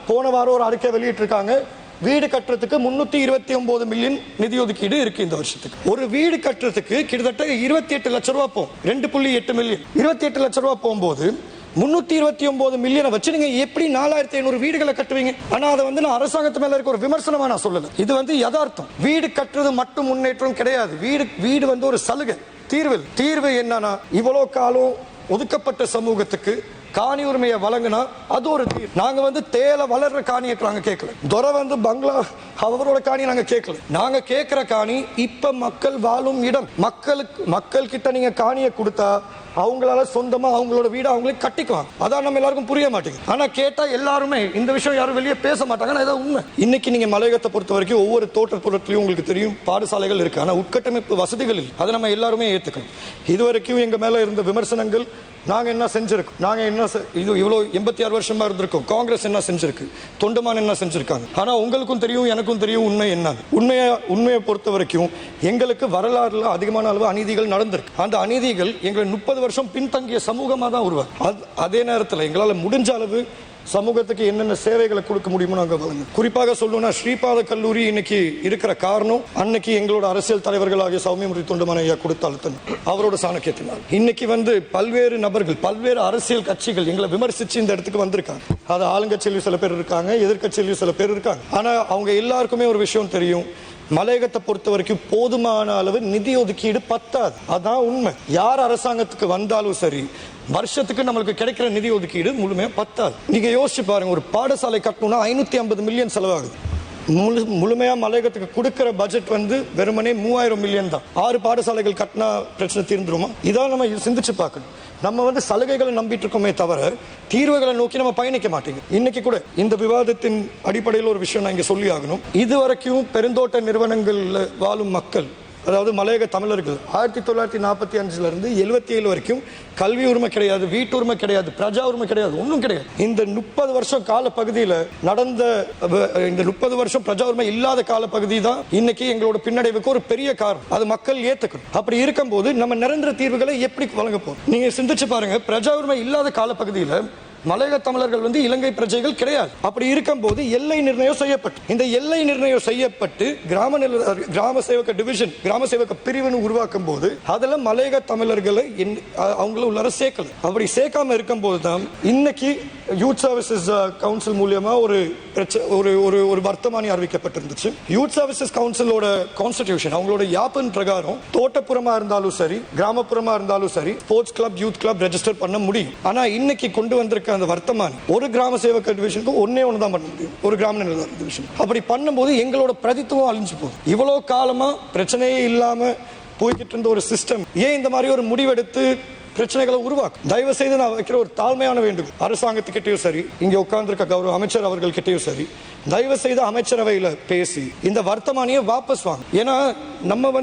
போன வாரம் ஒரு அறிக்கை வெளியிட்டிருக்காங்க. வீடு கட்டுறதுக்கு 329 மில்லியன் நிதி ஒதுக்கீடு இருக்கு இந்த வருஷத்துக்கு. ஒரு வீடு கட்டுறதுக்கு கிட்டத்தட்ட 28 லட்சம் ரூபாய் போகும். 2.8 மில்லியன் 28 லட்சம் ரூபாய் போகும்போது 329 மில்லியனை வச்சு நீங்க எப்படி 4500 வீடுகளை கட்டுவீங்க? ஆனா அதை நான் அரசாங்கத்து மேல இருக்க ஒரு விமர்சனமா நான் சொல்லல. இது யதார்த்தம். வீடு கட்டுறது மட்டும் முன்னேற்றம் கிடையாது. வீடு ஒரு சலுகை. தீர்வு என்னன்னா, இவ்வளவு காலம் ஒதுக்கப்பட்ட சமூகத்துக்கு காணி உரிமையை வழங்கினா அது ஒரு தீர்வு. நாங்க தேல வளர்ற காணியை நாங்க கேட்கல. துரை பங்களா அவரோட காணியை நாங்க கேட்கல. நாங்க கேட்கிற காணி இப்ப மக்கள் வாழும் இடம். மக்கள் கிட்ட நீங்க காணியை கொடுத்தா அவங்களால சொந்தமா அவங்களோட வீடு அவங்களே கட்டிக்குவாங்க. அதான் நம்ம எல்லாருக்கும் புரிய மாட்டேங்குது. ஆனா கேட்டா எல்லாருமே இந்த விஷயம் யாரும் வெளியே பேச மாட்டாங்க. உண்மை. இன்னைக்கு நீங்க மலையகத்தை பொறுத்த வரைக்கும் ஒவ்வொரு தோட்டப்புறத்திலையும் உங்களுக்கு தெரியும் பாடசாலைகள் இருக்கு. ஆனா உட்கட்டமைப்பு வசதிகள் இல்லை. அதை நம்ம எல்லாருமே ஏத்துக்கணும். இதுவரைக்கும் எங்க மேல இருந்த விமர்சனங்கள், நாங்க என்ன செஞ்சிருக்கோம், நாங்க என்ன இவ்வளவு 86 வருஷமா இருந்திருக்கோம், காங்கிரஸ் என்ன செஞ்சிருக்கு, தொண்டமான் என்ன செஞ்சிருக்காங்க. ஆனா உங்களுக்கும் தெரியும் எனக்கும் தெரியும் உண்மை என்ன. உண்மையை பொறுத்த வரைக்கும் எங்களுக்கு வரலாறுல அதிகமான அளவு அநீதிகள் நடந்திருக்கு. அந்த அநீதிகள் எங்களை 30 வருஷம் பின்தங்கிய சமூகமா தான் உருவாக்கு. அதே நேரத்தில் எங்களால் முடிஞ்ச அளவு சமூகத்துக்கு என்னென்ன சேவைகளை கொடுக்க முடியுமோ நாங்க வழங்க. குறிப்பாக சொல்லணும்னா ஸ்ரீபாத கல்லூரி இன்னைக்கு இருக்கிற காரணம் அன்னைக்கு எங்களோட அரசியல் தலைவர்களாகிய சௌமியமுறை தொண்டமான் ஐயா கொடுத்த அழுத்தம், அவரோட சாணக்கியத்தினால். இன்னைக்கு பல்வேறு நபர்கள், பல்வேறு அரசியல் கட்சிகள் எங்களை விமர்சிச்சு இந்த இடத்துக்கு வந்திருக்காங்க. அது ஆளுங்கட்சியிலும் சில பேர் இருக்காங்க, எதிர்கட்சியிலும் சில பேர் இருக்காங்க. ஆனா அவங்க எல்லாருக்குமே ஒரு விஷயம் தெரியும், மலையகத்தை பொறுத்த வரைக்கும் போதுமான அளவு நிதி ஒதுக்கீடு பத்தாது. அதான் உண்மை. யார் அரசாங்கத்துக்கு வந்தாலும் சரி, வருஷத்துக்கு நம்மளுக்கு கிடைக்கிற நிதி ஒதுக்கீடு முழுமையா பத்தாது. நீங்க யோசிச்சு பாருங்க, ஒரு பாடசாலை கட்டணும்னா 550 மில்லியன் செலவாகுது. முழுமையா மலையகத்துக்கு கொடுக்கிற பட்ஜெட் வெறுமனே 3000 மில்லியன் தான். 6 பாடசாலைகள் கட்டினா பிரச்சனை தீர்ந்துருமா? இதான் நம்ம சிந்திச்சு பார்க்கணும். நம்ம சலுகைகளை நம்பிட்டு இருக்கோமே தவிர தீர்வுகளை நோக்கி நம்ம பயணிக்க மாட்டேங்க. இன்னைக்கு கூட இந்த விவாதத்தின் அடிப்படையில் ஒரு விஷயம் நான் இங்க சொல்லி ஆகணும். இதுவரைக்கும் பெருந்தோட்ட நிறுவனங்கள்ல வாழும் மக்கள், அதாவது மலையக தமிழர்கள் 1945 இருந்து 77 வரைக்கும் கல்வி உரிமை கிடையாது, வீட்டு உரிமை கிடையாது, பிரஜா உரிமை கிடையாது, ஒன்றும் கிடையாது. இந்த 30 வருஷம் கால பகுதியில் நடந்த இந்த 30 வருஷம் பிரஜா உரிமை இல்லாத கால பகுதி தான் இன்னைக்கு எங்களோட பின்னடைவுக்கு ஒரு பெரிய காரணம். அது மக்கள் ஏத்துக்கணும். அப்படி இருக்கும்போது நம்ம நிரந்தர தீர்வுகளை எப்படி வழங்க போறோம்? நீங்க சிந்திச்சு பாருங்க, பிரஜா உரிமை இல்லாத கால பகுதியில் மலையக தமிழர்கள் இலங்கை பிரஜைகள் கிடையாது. அப்படி இருக்கும்போது எல்லை நிர்ணயம் செய்யப்பட்டு, இந்த எல்லை நிர்ணயம் செய்யப்பட்டு கிராம சேவக டிவிஷன், கிராம சேவக பிரிவுன்னு உருவாக்கும் போது அதுல மலையக தமிழர்களை அவங்கள உள்ளார சேர்க்கல. அப்படி சேர்க்காம இருக்கும் போதுதான் இன்னைக்கு யூத் சர்வீசஸ் கவுன்சில் மூலமா ஒரு வர்த்தமானி அறிவிக்கப்பட்டிருந்துச்சு. யூத் சர்வீசஸ் கவுன்சிலோட கான்ஸ்டிடியூஷன், அவங்களோட யாப்பின் பிரகாரம் தோட்டப்புறமா இருந்தாலும் சரி, கிராமப்புறமா இருந்தாலும் சரி, sports club, youth club register பண்ண முடியும். ஆனா இன்னைக்கு கொண்டு வந்திருக்க அந்த வர்த்தமானி ஒரு கிராம சேவக டிவிஷனுக்கு ஒன்னே தான் பண்ண முடியும், ஒரு கிராம நிர்வாக டிவிஷன். அப்படி பண்ணும்போது எங்களோட பிரதித்துவம் அழிஞ்சு போகுது. இவ்வளவு காலமா பிரச்சனையே இல்லாம போய்கிட்டு இருந்த ஒரு சிஸ்டம் ஏன் இந்த மாதிரி ஒரு முடிவெடுத்து பிரச்சனைகளை உருவாக்கும்? தயவு செய்து நான் வைக்கிற ஒரு தாழ்மையான வேண்டுகோள், அரசாங்கத்துக்கிட்டையும் சரி, இங்க உட்கார்ந்திருக்க கௌரவ அமைச்சர் அவர்கள் கிட்டையும் சரி, தயவு செய்து அமைச்சரவையில பேசி இந்த வர்த்தமானியை வாபஸ் வாங்க. ஏன்னா நம்ம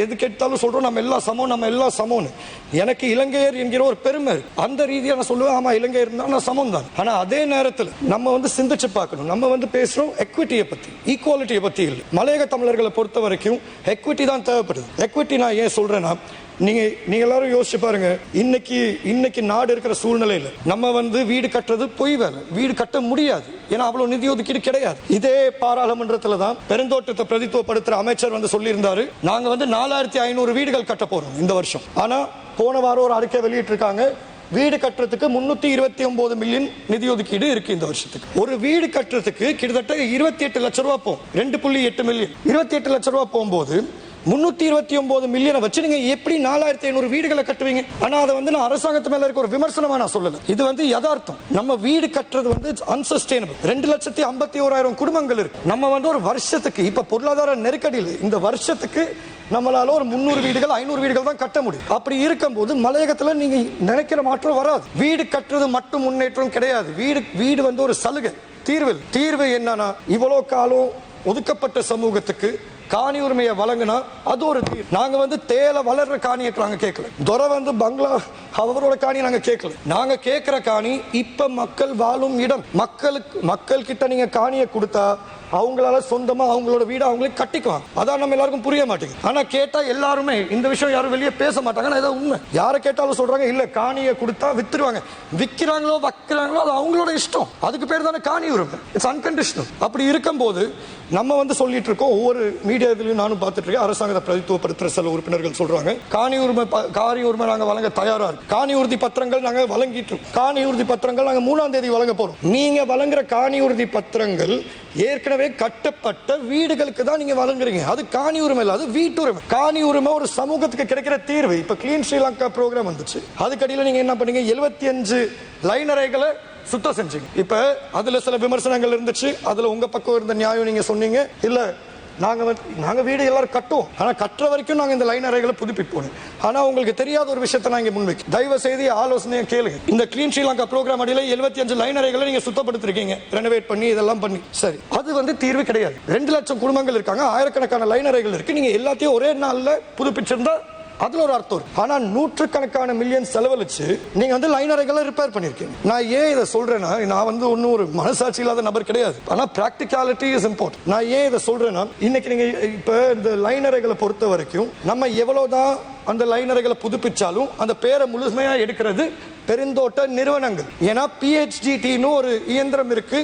எது கேட்டாலும் சொல்றோம் நம்ம எல்லாம் சமம்னு. எனக்கு இலங்கையர் என்கிற ஒரு பெருமை, அந்த ரீதியா நான் சொல்லுவேன், ஆமா இலங்கையர் தான் நான் சமம் தான். ஆனா அதே நேரத்தில் நம்ம சிந்திச்சு பார்க்கணும். நம்ம பேசுறோம் எக்விட்டியை பத்தி, ஈக்குவாலிட்டியை பத்தி இல்லை. மலையக தமிழர்களை பொறுத்த வரைக்கும் எக்விட்டி தான் தேவைப்படுது. எக்விட்டி நான் ஏன் சொல்றேன்னா, நீங்க எல்லாரும் யோசிச்சு பாருங்க, இன்னைக்கு நாடு இருக்கிற சூழ்நிலையில நம்ம வீடு கட்டுறது பொய் வேலை. வீடு கட்ட முடியாது, ஏன்னா அவ்வளவு நிதி ஒதுக்கீடு கிடையாது. இதே பாராளுமன்றத்துல தான் பெருந்தோட்டத்தை பிரதித்துவப்படுத்துற அமைச்சர் சொல்லியிருந்தாரு, நாங்க 4500 வீடுகள் கட்ட போறோம் இந்த வருஷம். ஆனா போன வாரம் ஒரு அறிக்கை வெளியிட்டிருக்காங்க, வீடு கட்டுறதுக்கு 329 மில்லியன் நிதி ஒதுக்கீடு இருக்கு இந்த வருஷத்துக்கு. ஒரு வீடு கட்டுறதுக்கு கிட்டத்தட்ட 28 லட்சம் ரூபாய் போகும். 2.8 மில்லியன் 28 லட்சம் ரூபாய் போகும்போது 329 மில்லியனை வச்சு நீங்க எப்படி 4500 வீடுகளை கட்டுவீங்க? ஆனா அதை நான் அரசாங்கத்து மேல இருக்க ஒரு விமர்சனமா நான் சொல்லல. இது யதார்த்தம். நம்ம வீடு கட்டுறது அன்சஸ்டைனபிள். 2,51,000 குடும்பங்கள் இருக்கு. நம்ம ஒரு வருஷத்துக்கு இப்ப பொருளாதார நெருக்கடியில் இந்த வருஷத்துக்கு நம்மளால ஒரு 300 வீடுகள் 500 வீடுகள் தான் கட்ட முடியும். அப்படி இருக்கும்போது மலையகத்துல நீங்க நினைக்கிற மாற்றம் வராது. வீடு கட்டுறது மட்டும் முன்னேற்றம் கிடையாது. வீடு ஒரு சலுகை. தீர்வு என்னன்னா, இவ்வளவு காலம் ஒதுக்கப்பட்ட சமூகத்துக்கு காணி உரிமையை வழங்கினா அது ஒரு தீர்வு. நாங்க வந்து தேல வளர்ற காணியை நாங்க கேட்கல, துரை வந்து பங்களா அவரோட காணியை நாங்க கேட்கல. நாங்க கேட்கிற காணி இப்ப மக்கள் வாழும் இடம். மக்கள் கிட்ட நீங்க காணியை கொடுத்தா அவங்களால சொந்தமா அவங்களோட வீடு அவங்களே கட்டிக்குவாங்க. அதான் நம்ம எல்லாருக்கும் புரிய மாட்டேங்குது. ஆனா கேட்டா எல்லாருமே இந்த விஷயம் யாரும் வெளியே பேச மாட்டாங்க. இதான் உண்மை. யாரை கேட்டாலும் சொல்றாங்க இல்ல காணியை கொடுத்தா வித்துருவாங்க. விற்கிறாங்களோ வைக்கிறாங்களோ அது அவங்களோட இஷ்டம். அதுக்கு பேர் தானே காணி உரிமை. It's unconditional. அப்படி இருக்கும்போது நம்ம வந்து சொல்லிட்டு இருக்கோம், ஒவ்வொரு மீடியாவிலையும் நானும் பார்த்துட்டு இருக்கேன், அரசாங்கத்தை பிரதித்துவப்படுத்துற சில உறுப்பினர்கள் சொல்றாங்க காணி உரிமை நாங்க வழங்க தயாரா இருக்கு, காணி உறுதி பத்திரங்கள் நாங்க வழங்கிட்டு இருக்கோம், காணி உறுதி பத்திரங்கள் நாங்க 3ஆம் தேதி வழங்க போறோம். நீங்க வழங்குற காணி உறுதி பத்திரங்கள் ஏற்கனவே கட்டப்பட்ட வீடுகளுக்கு தான் நீங்க வழங்குறீங்க. அது காணி உரிமை இல்ல, அது வீட்டுரிமை. காணி உரிமை ஒரு சமூகத்துக்கு கிடைக்கிற தீர்வு. இப்ப கிளீன் ஸ்ரீலங்கா ப்ரோக்ராம் வந்துச்சு. அதுக்கடியில் நீங்க என்ன பண்ணீங்க, 75 லைன் அறைகளை சுத்தம் செஞ்சீங்க. இப்ப அதுல சில விமர்சனங்கள் இருந்துச்சு. அதுல உங்க பக்கம் இருந்த நியாயம் நீங்க சொன்னீங்க, இல்ல நாங்க வீடு எல்லாரும் கட்டுவோம், ஆனா கட்டுற வரைக்கும் நாங்க இந்த லைன் அறைகளை புதுப்பிப்போம். ஆனா உங்களுக்கு தெரியாத ஒரு விஷயத்தை நான் இங்க முன்வைக்க, தயவு செய்து ஆலோசனையை கேளுங்க. இந்த கிளீன் ஸ்ரீலங்கா ப்ரோக்ராம் அடியில் 75 லைன் அறைகளை நீங்க சுத்தப்படுத்திருக்கீங்க, ரெனோவேட் பண்ணி இதெல்லாம் பண்ணி. சரி, அது வந்து தீர்வு கிடையாது. 2 லட்சம் குடும்பங்கள் இருக்காங்க, ஆயிரக்கணக்கான லைன் அறைகள் இருக்கு. நீங்க எல்லாத்தையும் ஒரே நாள்ல புதுப்பிச்சிருந்தா அதுல ஒரு அர்த்தம். ஆனா நூற்றுக்கணக்கான மில்லியன் செலவழிச்சு நீங்க வந்து லைன் அறைகளை ரிப்பேர் பண்ணிருக்கீங்க. நான் ஏன் இதை சொல்றேன்னா, நான் வந்து ஒன்னும் ஒரு மனசாட்சி இல்லாத நபர் கிடையாது. ஆனா பிராக்டிகாலிட்டி இஸ் இம்பார்ட்டன்ட். நான் ஏன் இதை சொல்றேன்னா, இன்னைக்கு நீங்க இப்ப இந்த லைன் அறைகளை பொறுத்த வரைக்கும் நம்ம எவ்வளவுதான் அந்த லைன் அறைகளை புதுப்பிச்சாலும் அந்த பேரை முழுமையா எடுக்கிறது பெருந்தோட்ட நிறுவனங்கள். ஏன்னா PHDTன்னு ஒரு இயந்திரம் இருக்கு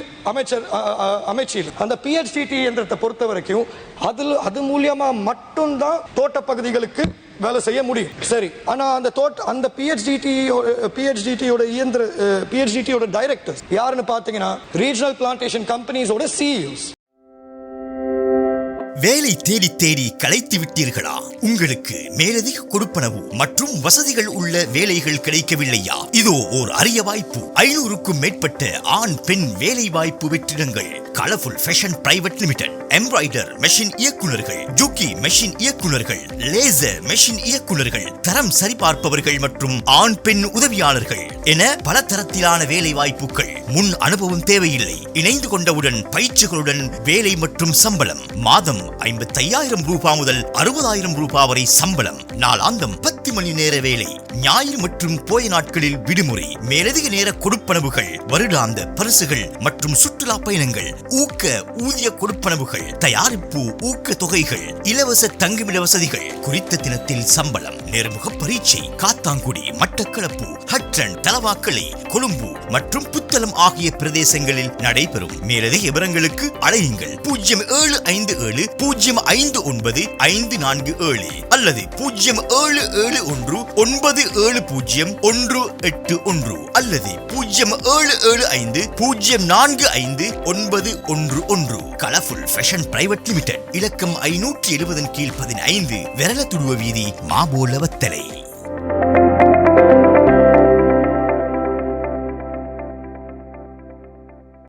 அமைச்சில். அந்த PHDT இயந்திரத்தை பொறுத்த வரைக்கும் அது மூலியமா மட்டும்தான் தோட்ட பகுதிகளுக்கு வேலை செய்ய முடியும். சரி, ஆனா அந்த PHDTயோட டைரக்டர்ஸ் யாருன்னு பாத்தீங்கன்னா ரீஜனல் பிளான்டேஷன் கம்பெனிஸோட CEOs. வேலை தேடி தேடி களைத்து விட்டீர்களா? உங்களுக்கு மேலதிக கொடுப்பனவு மற்றும் வசதிகள் உள்ள வேலைகள் கிடைக்கவில்லையா? இதோ ஒரு அரிய வாய்ப்பு. 500க்கும் மேற்பட்ட ஆண் பெண் வேலை வாய்ப்பு வெற்றிடங்கள். Colourful fashion private limited embroider machine இயக்குநர்கள், ஜூக்கி மெஷின் இயக்குநர்கள், லேசர் மெஷின் இயக்குநர்கள், தரம் சரிபார்ப்பவர்கள் மற்றும் ஆண் பெண் உதவியாளர்கள் என பல தரத்திலான வேலை வாய்ப்புகள். முன் அனுபவம் தேவையில்லை. இணைந்து கொண்டவுடன் பயிற்சிகளுடன் வேலை மற்றும் சம்பளம். மாதம் 55,000 ரூபாய் முதல் 60,000 ரூபாய் வரை சம்பளம். நாளாந்தம் 10 மணி நேர வேலை. ஞாயிறு மற்றும் போய நாட்களில் விடுமுறை. மேலதிக நேர கொடுப்பனவுகள், வருடாந்த பரிசுகள் மற்றும் சுற்றுலா பயணங்கள், ஊக்க ஊதிய கொடுப்பனவுகள், தயாரிப்பு ஊக்க தொகைகள், இலவச தங்குமிட வசதிகள், குறித்த தினத்தில் சம்பளம். நேர்முக பரீட்சை காத்தாங்குடி, மட்டக்களப்பு, ஹட்டன், தலவாக்கலை, கொழும்பு மற்றும் புத்தளம் ஆகிய பிரதேசங்களில் நடைபெறும். மேலதிக விவரங்களுக்கு அழையுங்கள் 0750595447 அல்லது 0771970181 அல்லது 0775045911. கலர்ஃபுல் ஃபேஷன் பிரைவேட் லிமிடெட், இலக்கம் 570 கீழ் 15, விரலத்துடுவ வீதி, மாபோலவத்தலை.